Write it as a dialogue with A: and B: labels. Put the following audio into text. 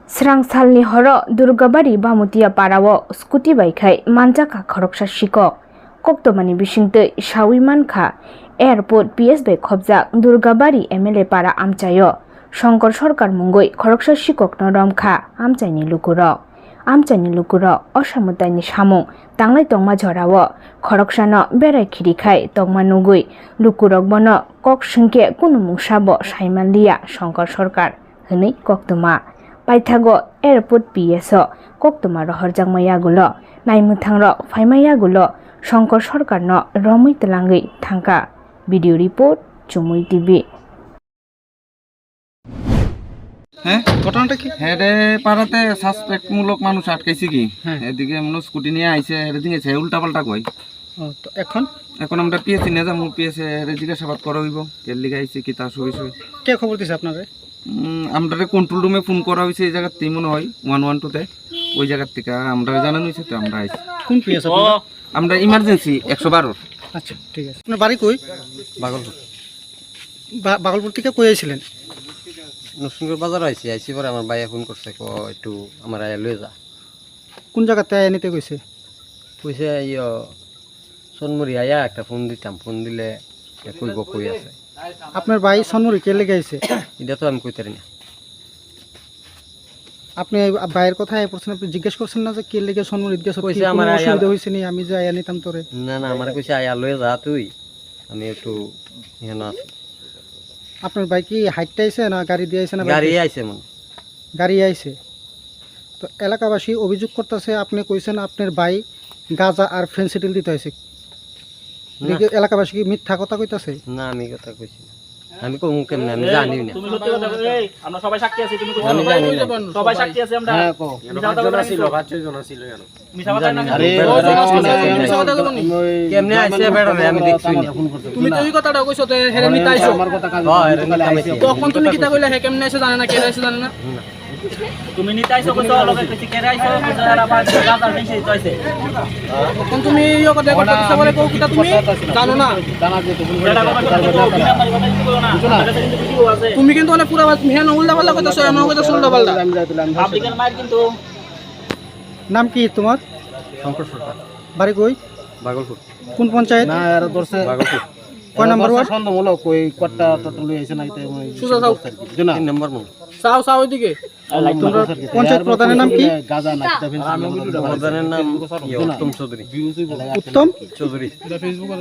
A: Srangsalni horo Durgabari Bamutia Parawo Skuti Baikai Manjaka Khoroksa Shikok Koktomani Bishingte Shawiman Kha Airport PSB Khobjak Durgabari MLA Para Amchayo Shankar Sorkar Mungoi Khoroksa Shikok Norom Kha Amchaini Lukuro Osamutaini Samung Tanglai Tongma Jorawo Khoroksano Berai Khirikhai Tongma Nugui Lukurok Bono Kok Singke Kunumung Sabo Saimanlia Shankar Sorkar Hini Koktoma Paithago Airport PSO Koktoma Rohorjak Mayagulo Naimuthangrok Phaimayagulo Shankar Sorkar no Romui Telangi Thangka Video Report Chumui TV
B: হ্যাঁ ঘটনাটা কি হ্যাঁ রে পাড়াতে suspect মূলক মানুষ আটকাইছে কি এদিকে মনে স্কুটি নিয়ে আইছে এর দিকে আছে উল্টা পাল্টা কই
C: তো এখন
B: আমরা পিএসসি নিয়ে যাবো পিএসসি এর জিজ্ঞাসাবাদ করা হইব এর লিগে আইছে কি তা বিষয়
C: কে খবর দিছে আপনারে
B: আমরা কন্ট্রোল রুমে ফোন করা হইছে এই জায়গাতেই মনে হয় 112 তে ওই জায়গা থেকে আমরা জানানো হইছে তো আমরা আইছি
C: কোন পিএস আপনারা
B: আমরা ইমার্জেন্সি 112
C: আচ্ছা ঠিক আছে আপনার বাড়ি কই
B: বাগলপুর
C: বাগলপুর থেকে কই আইছিলেন
D: নরসিংগড় বাজার আইছি পরে আমার ভাইয়া ফোন করছে একটু আমার আয়া লয়ে যা
C: কোন জায়গাতে নিতে কইছে
D: কইছে সোনমুড়ি আয়া একটা ফোন দিতাম ফোন দিলে কইব কই আছে
C: আপনার ভাই সনমুড়ি কে লেগে আইছে
D: এটা তো আমি কইতারি না
C: আপনি ভাইয়ের কথা এই প্রশ্ন আপনি জিজ্ঞেস করছেন না যে কে লেগে সনমুড়ি গেছে
D: কইছে আমার
C: অসুবিধা হইছে নি আমি যাই নিতাম তোরে
D: না আমার কইছে আয়া লয়ে যা তুই আমি একটু এখানে আছি
C: আপনার ভাই কি হাইটটা আইছে না গাড়ি দিয়ে আইছে না
D: গাড়ি আইছে মনে
C: গাড়ি আইছে তো এলাকাবাসী অভিযোগ করতেছে আপনি কইছেন আপনার ভাই গাঁজা আর ফেন্সিডিল দিতে হয়েছে এলাকাবাসী কি মিথ্যা কথা কইতাছে
D: না আমি কথা কইছি না আমি কম কেমনে আমি জানি না
E: তুমি সত্যি কথা কইছো এই আমরা সবাই সাক্ষী আছি তুমি
D: আমি জানি না
E: সবাই সাক্ষী আছি আমরা
D: হ্যাঁ কো
E: জন ছিল কেন মিছা কথা না
D: আরে কেমনে আইছে বেড়া আমি দেখছি না
E: তুমি তো এই কথাটা কইছো তে হেরে মিতা আইছো
D: আমার কথা কাজ
E: তখন তুমি কিটা কইলে হে কেমনে আইছে জানে না কে আইছে জানে না তুমি নিতে আইছো কইছো লগে কিছু কে আইছো আর আবার গাজার বেশি হইছে তখন তুমি এই কথা কইছো বলে কও কিটা তুমি জানো না তুমি কিন্তু অনেক পুরো মেহন উল্টা পাল্টা কইতাছো এমন কইতাছো উল্টা পাল্টা পাবলিকের মার কিন্তু
C: নাম কি তোমার
D: শঙ্কর সরকার
C: বাড়ি কই
D: বাগলপুর
C: কোন পঞ্চায়েত
B: না এর দর্শে
D: বাগলপুর
C: কয় নাম্বার ওয়ার্ড
B: সন্দেহমূলক কই কট্টা টটল লই আইছে নাইতে
E: সুজা যাও
D: 3 নম্বর মন
E: চাও ওইদিকে
C: তোমরা পঞ্চায়েত প্রধানের নাম কি
B: গাজা নাইতে
D: প্রধানের নাম উত্তম চৌধুরী
C: উত্তম
D: চৌধুরী
B: ফেসবুকে